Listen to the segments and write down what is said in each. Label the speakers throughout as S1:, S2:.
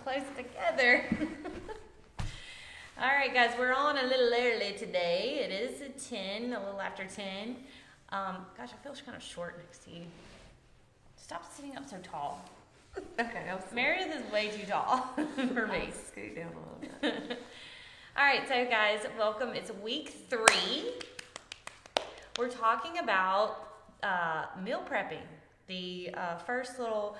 S1: close together. All right, guys, we're on a little early today. It is at 10, a little after 10. Gosh, I feel kind of short next to you. Stop sitting up so tall.
S2: Okay,
S1: Meredith is way too tall for me.
S2: Scoot down a little bit.
S1: All right, so guys, welcome. It's week 3. We're talking about meal prepping. The first little,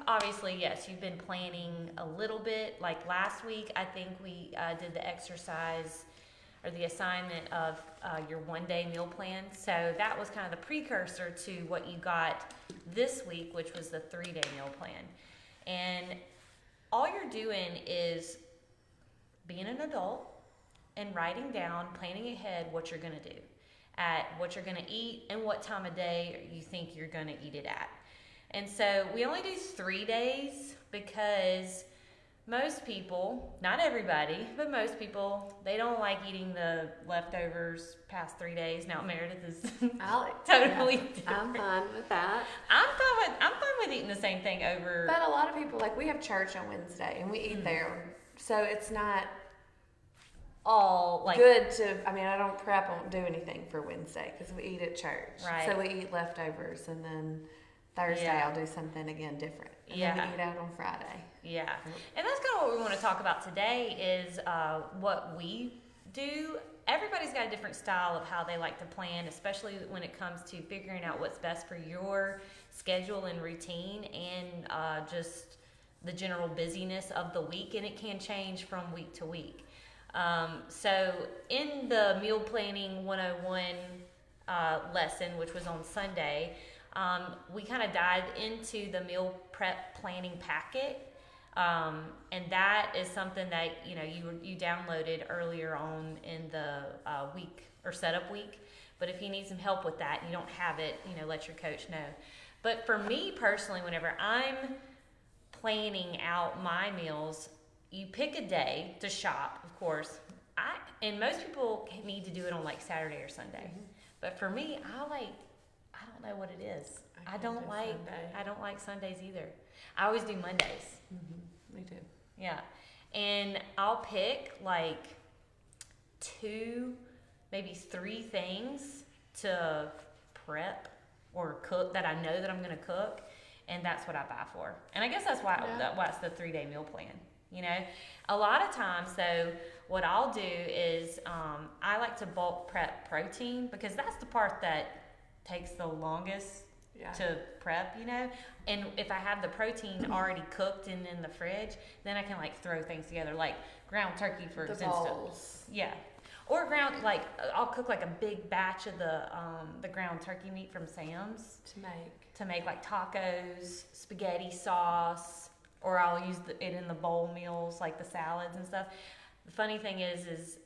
S1: obviously, yes, you've been planning a little bit. Like last week, I think we did the exercise or the assignment of your one-day meal plan. So that was kind of the precursor to what you got this week, which was the 3-day meal plan. And all you're doing is being an adult and writing down, planning ahead what you're going to do, at what you're going to eat and what time of day you think you're going to eat it at. And so we only do 3 days because most people, not everybody, but most people, they don't like eating the leftovers past 3 days. Now Meredith is totally different.
S2: I'm fine with that.
S1: I'm fine with eating the same thing over.
S2: But a lot of people, like, we have church on Wednesday and we eat there. So it's not
S1: all like
S2: good to, I don't prep, I won't do anything for Wednesday because we eat at church.
S1: Right.
S2: So we eat leftovers and then Thursday I'll do something again different. And then we eat out on Friday.
S1: Yeah. And that's kind of what we want to talk about today is what we do. Everybody's got a different style of how they like to plan, especially when it comes to figuring out what's best for your schedule and routine and just the general busyness of the week. And it can change from week to week. So in the meal planning 101 lesson, which was on Sunday, we kind of dived into the meal prep planning packet. And that is something that, you downloaded earlier on in the week or setup week. But if you need some help with that and you don't have it, let your coach know. But for me personally, whenever I'm planning out my meals, you pick a day to shop, of course. And most people need to do it on like Saturday or Sunday. Mm-hmm. But for me, I don't know what it is. I don't like Sundays either. I always do Mondays.
S2: Mm-hmm. Me too.
S1: Yeah. And I'll pick like 2, maybe 3 things to prep or cook that I know that I'm going to cook. And that's what I buy for. And I guess that's why it's the 3-day meal plan. A lot of times, though, what I'll do is I like to bulk prep protein because that's the part that takes the longest to prep, And if I have the protein already cooked and in the fridge, then I can like throw things together, like ground turkey for instance. Yeah. Or I'll cook like a big batch of the ground turkey meat from Sam's to make like tacos, spaghetti sauce. Or I'll use it in the bowl meals, like the salads and stuff. The funny thing is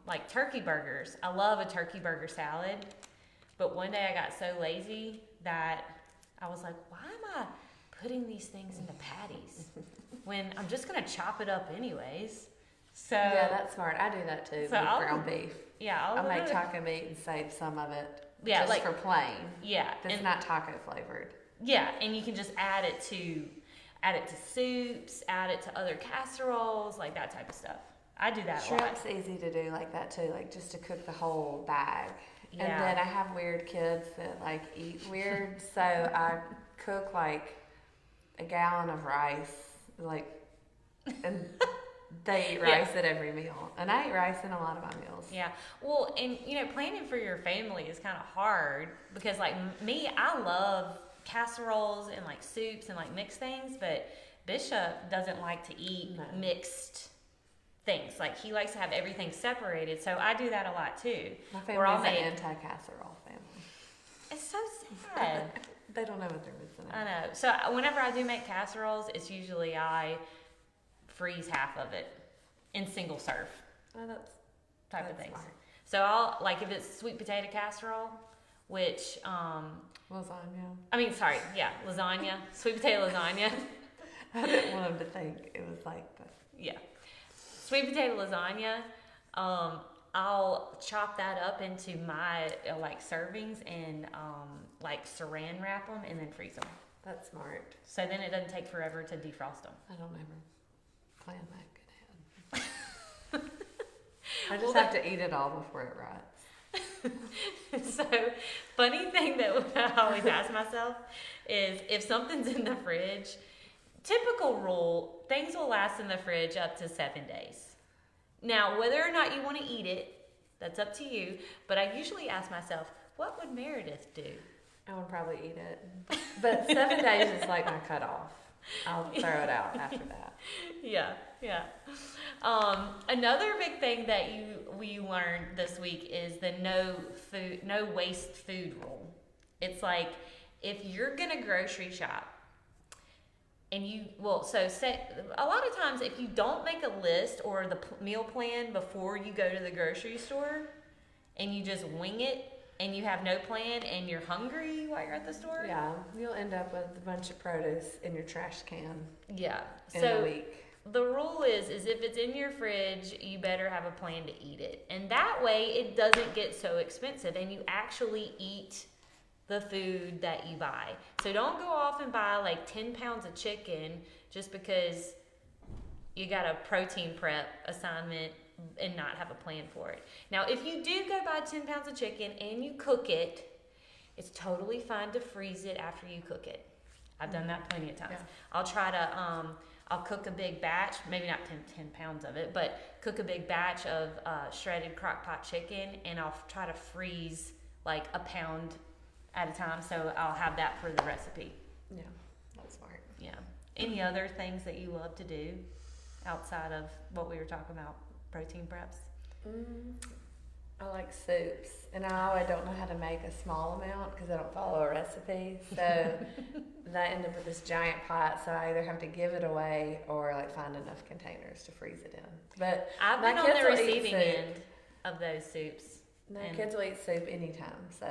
S1: like turkey burgers. I love a turkey burger salad. But one day I got so lazy that I was like, why am I putting these things into patties when I'm just going to chop it up anyways? So
S2: yeah, that's smart. I do that too with ground beef.
S1: Yeah,
S2: I'll make taco meat and save some of it for plain.
S1: Yeah.
S2: It's not taco flavored.
S1: Yeah, and you can just add it to soups, add it to other casseroles, like that type of stuff. I do that a lot.
S2: Shrimp's easy to do like that too, like just to cook the whole bag.
S1: Yeah.
S2: And then I have weird kids that like eat weird, so I cook like a gallon of rice, and they eat rice at every meal. And I eat rice in a lot of my meals.
S1: Yeah. Well, and planning for your family is kind of hard because like me, I love casseroles and like soups and like mixed things, but Bishop doesn't like to eat mixed things. Like he likes to have everything separated, so I do that a lot too.
S2: My family's an anti-casserole family.
S1: It's so sad.
S2: They don't know what they're missing.
S1: I know. So whenever I do make casseroles, it's usually I freeze half of it in single serve type of things. Smart. So I'll like if it's sweet potato casserole, which lasagna, sweet potato lasagna.
S2: I didn't want them to think it was like that.
S1: Yeah. Sweet potato lasagna, I'll chop that up into my like servings and like saran wrap them and then freeze them.
S2: That's smart.
S1: So then it doesn't take forever to defrost them.
S2: I don't ever. plan that good ahead. I just
S1: Well,
S2: have to eat it all before it rots.
S1: So, funny thing that I always ask myself is if something's in the fridge, typical rule, things will last in the fridge up to 7 days. Now, whether or not you want to eat it, that's up to you. But I usually ask myself, what would Meredith do?
S2: I would probably eat it. But 7 days is like my cutoff. I'll throw it out after that.
S1: Yeah. Another big thing that we learned this week is the no waste food rule. It's like if you're gonna grocery shop and say a lot of times if you don't make a list or the meal plan before you go to the grocery store and you just wing it and you have no plan and you're hungry while you're at the store.
S2: Yeah, you'll end up with a bunch of produce in your trash can.
S1: Yeah.
S2: In a week.
S1: The rule is if it's in your fridge, you better have a plan to eat it. And that way it doesn't get so expensive and you actually eat the food that you buy. So don't go off and buy like 10 pounds of chicken just because you got a protein prep assignment and not have a plan for it. Now, if you do go buy 10 pounds of chicken and you cook it, it's totally fine to freeze it after you cook it. I've done that plenty of times.
S2: Yeah.
S1: I'll try to, I'll cook a big batch, maybe not 10 pounds of it, but cook a big batch of shredded crock pot chicken, and I'll try to freeze like a pound at a time, so I'll have that for the recipe.
S2: Yeah, that's smart.
S1: Yeah. Any other things that you love to do outside of what we were talking about, protein preps?
S2: I like soups, and I don't know how to make a small amount because I don't follow a recipe. So I end up with this giant pot. So I either have to give it away or like find enough containers to freeze it in. But
S1: I've been on the receiving end of those soups.
S2: My kids will eat soup anytime. So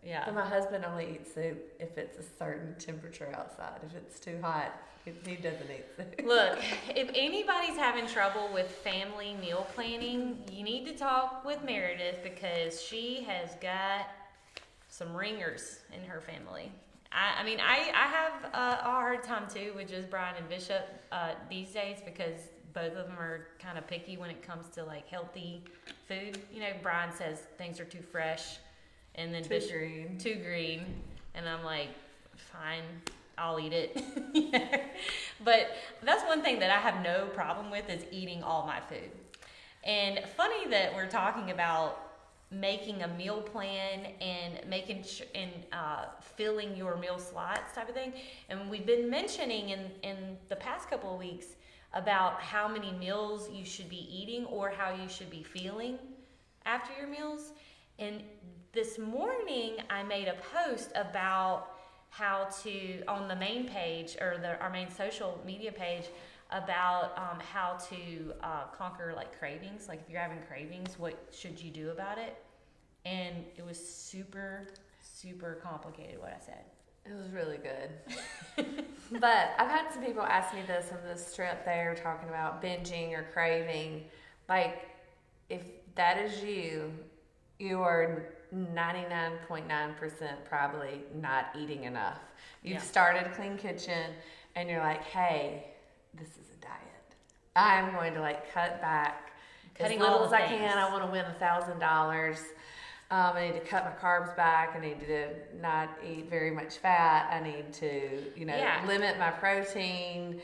S1: yeah.
S2: But my husband only eats soup if it's a certain temperature outside. If it's too hot, he doesn't eat soup.
S1: Look, if anybody's having trouble with family meal planning, you need to talk with Meredith because she has got some ringers in her family. I mean, I have a hard time too with just Brian and Bishop these days because both of them are kind of picky when it comes to like healthy food. You know, Brian says things are too fresh, and then Bishop too green, and I'm like, fine, I'll eat it. But that's one thing that I have no problem with is eating all my food. And funny that we're talking about making a meal plan and filling your meal slots type of thing. And we've been mentioning in the past couple of weeks about how many meals you should be eating or how you should be feeling after your meals. And this morning I made a post about how to, on the main page or our main social media page, about how to conquer like cravings. Like if you're having cravings, what should you do about it? And it was super, super complicated what I said.
S2: It was really good. But I've had some people ask me this on this trip. They're talking about binging or craving. Like, if that is you, you are 99.9% probably not eating enough. You've started a clean kitchen and you're like, hey, this is a diet. I'm going to like cut back as little as I can. I want to win $1,000. I need to cut my carbs back. I need to not eat very much fat. I need to, limit my protein,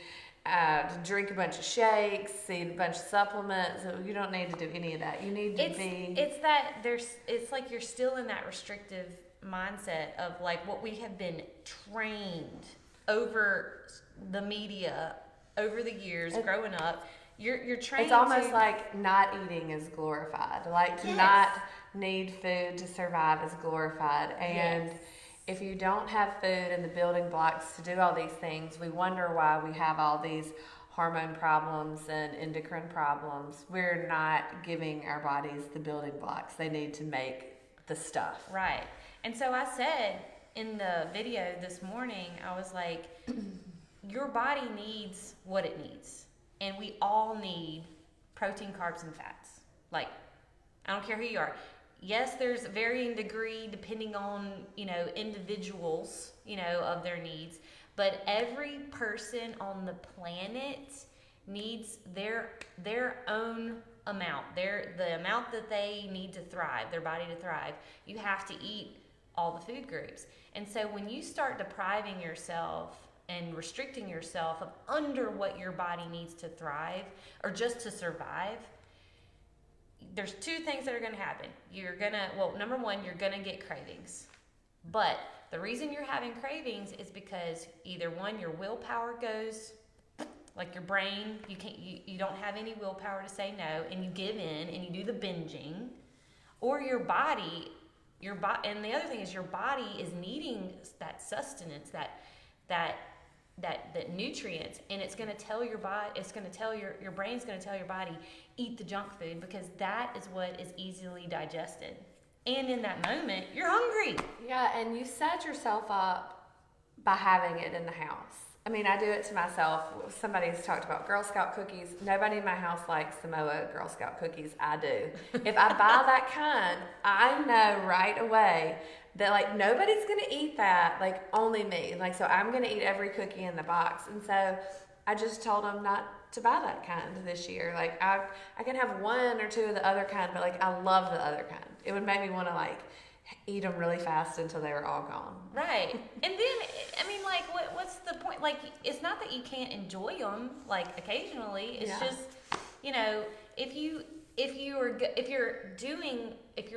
S2: drink a bunch of shakes, eat a bunch of supplements. You don't need to do any of that. You need to
S1: it's like you're still in that restrictive mindset of like what we have been trained over the media over the years growing up. You're trained.
S2: It's almost like not eating is glorified. Like to not need food to survive is glorified. And if you don't have food and the building blocks to do all these things, we wonder why we have all these hormone problems and endocrine problems. We're not giving our bodies the building blocks they need to make the stuff.
S1: Right. And so I said in the video this morning, I was like, your body needs what it needs. And we all need protein, carbs, and fats. Like, I don't care who you are. Yes, there's varying degree depending on, individuals, of their needs. But every person on the planet needs their own amount, the amount that they need to thrive, their body to thrive. You have to eat all the food groups. And so when you start depriving yourself and restricting yourself of under what your body needs to thrive or just to survive, there's two things that are going to happen. Number one, you're going to get cravings. But the reason you're having cravings is because either one, your willpower goes, like your brain, you don't have any willpower to say no, and you give in and you do the binging, or your body, and the other thing is your body is needing that sustenance, that nutrients, and it's going to tell your body, it's going to tell your brain's going to tell your body, eat the junk food, because that is what is easily digested. And in that moment, you're hungry.
S2: Yeah, and you set yourself up by having it in the house. I mean, I do it to myself. Somebody's talked about Girl Scout cookies. Nobody in my house likes Samoa Girl Scout cookies. I do. If I buy that kind, I know right away that, like, nobody's going to eat that, like, only me. Like, so I'm going to eat every cookie in the box. And so I just told them not to buy that kind this year. Like, I can have one or two of the other kind, but, like, I love the other kind. It would make me want to, like, eat them really fast until they were all gone.
S1: Right. And then, I mean, like, what's the point? Like, it's not that you can't enjoy them, like, occasionally. It's just, you know, if you're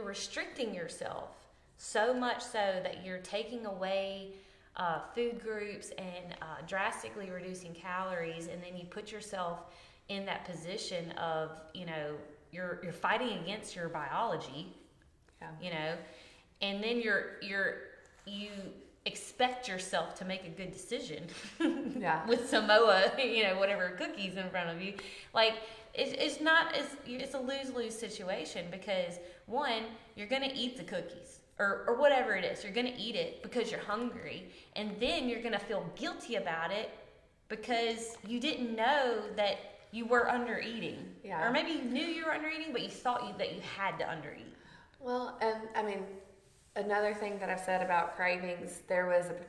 S1: restricting yourself so much so that you're taking away food groups and drastically reducing calories, and then you put yourself in that position of, you know, you're fighting against your biology, you know, and then you expect yourself to make a good decision with Samoa, you know, whatever cookies in front of you. Like, it's a lose-lose situation, because one, you're going to eat the cookies or whatever it is. You're going to eat it because you're hungry, and then you're going to feel guilty about it because you didn't know that you were under eating. Yeah. Or maybe you knew you were under eating, but you thought that you had to under eat.
S2: Well, and I mean, another thing that I've said about cravings,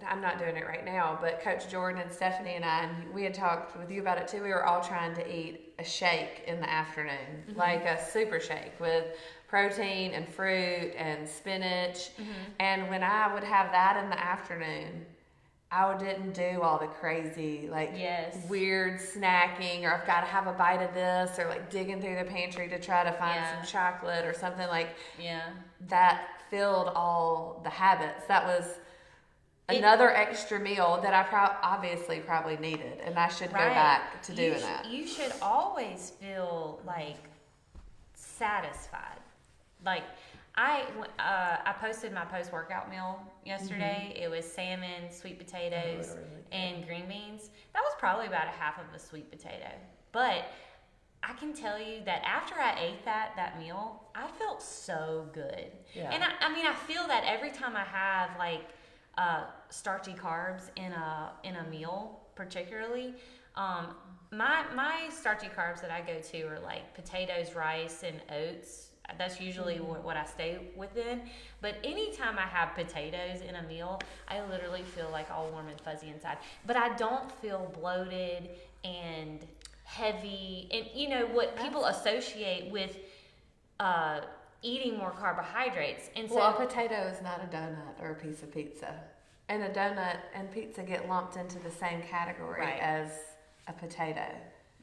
S2: I'm not doing it right now, but Coach Jordan and Stephanie and I, and we had talked with you about it too. We were all trying to eat a shake in the afternoon, like a super shake with protein and fruit and spinach. And when I would have that in the afternoon, I didn't do all the crazy, like, weird snacking, or I've got to have a bite of this, or like digging through the pantry to try to find some chocolate or something, like, that filled all the habits. That was another extra meal that I obviously probably needed, and I should go back to doing that. You
S1: should always feel like satisfied. Like, I posted my post-workout meal yesterday. It was salmon, sweet potatoes, and green beans. That was probably about a half of a sweet potato. But I can tell you that after I ate that meal, I felt so good. Yeah. And I mean, I feel that every time I have, like, starchy carbs in a meal, particularly. My starchy carbs that I go to are like potatoes, rice, and oats. That's usually what I stay within. But anytime I have potatoes in a meal, I literally feel like all warm and fuzzy inside. But I don't feel bloated and heavy. And you know what people associate with eating more carbohydrates. And so,
S2: well, a potato is not a donut or a piece of pizza. And a donut and pizza get lumped into the same category as a potato.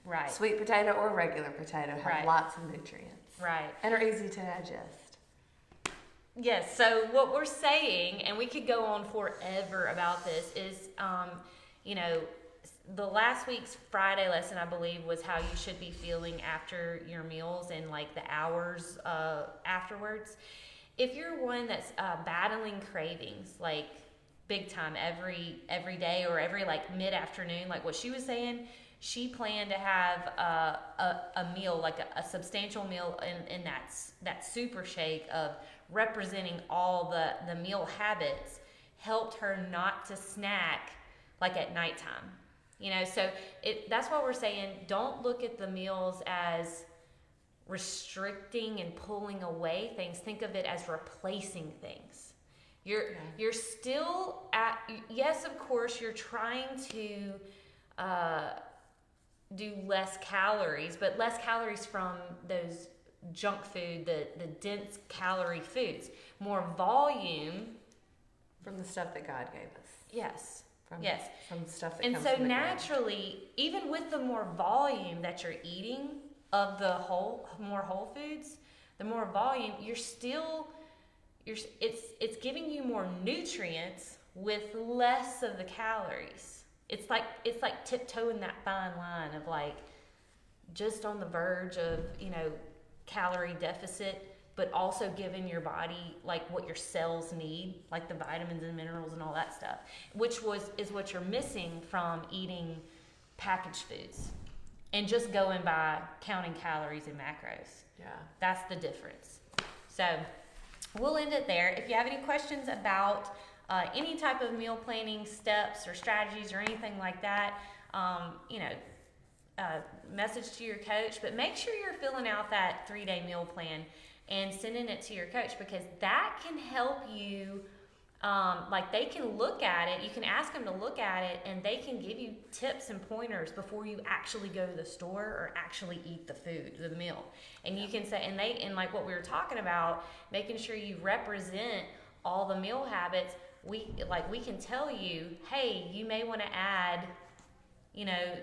S1: Right.
S2: Sweet potato or regular potato have lots of nutrients.
S1: Right.
S2: And are easy to digest.
S1: Yes, so what we're saying, and we could go on forever about this, is, you know, the last week's Friday lesson, I believe, was how you should be feeling after your meals and, like, the hours afterwards. If you're one that's battling cravings, like, big time every day or every, like, mid-afternoon, like what she was saying, she planned to have a meal, like a substantial meal in that super shake of representing all the meal habits, helped her not to snack like at nighttime. You know, so that's what we're saying. Don't look at the meals as restricting and pulling away things. Think of it as replacing things. You're still yes, of course, you're trying to do less calories, but less calories from those junk food, the dense calorie foods. More volume.
S2: From the stuff that God gave us.
S1: Yes.
S2: From,
S1: yes.
S2: From the stuff that
S1: and
S2: comes
S1: so
S2: from the ground.
S1: naturally, even with the more volume that you're eating of the more whole foods, the more volume, it's giving you more nutrients with less of the calories. It's like tiptoeing that fine line of like just on the verge of, calorie deficit, but also giving your body like what your cells need, like the vitamins and minerals and all that stuff, which is what you're missing from eating packaged foods and just going by counting calories and macros.
S2: Yeah.
S1: That's the difference. So we'll end it there. If you have any questions about any type of meal planning steps or strategies or anything like that, message to your coach, but make sure you're filling out that 3-day meal plan and sending it to your coach, because that can help you. They can look at it. You can ask them to look at it, and they can give you tips and pointers before you actually go to the store or actually eat the meal. And you can say, and like what we were talking about, making sure you represent all the meal habits. We can tell you, hey, you may want to add,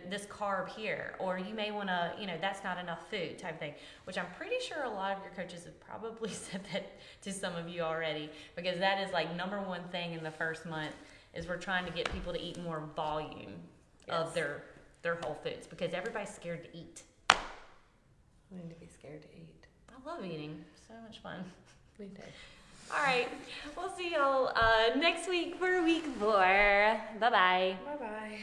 S1: this carb here, or you may want to, that's not enough food type thing, which I'm pretty sure a lot of your coaches have probably said that to some of you already, because that is like number one thing in the first month is we're trying to get people to eat more volume of their whole foods, because everybody's scared to eat.
S2: We need to be scared to eat.
S1: I love eating. So much fun.
S2: We do.
S1: All right. We'll see y'all next week for week 4. Bye-bye.
S2: Bye-bye.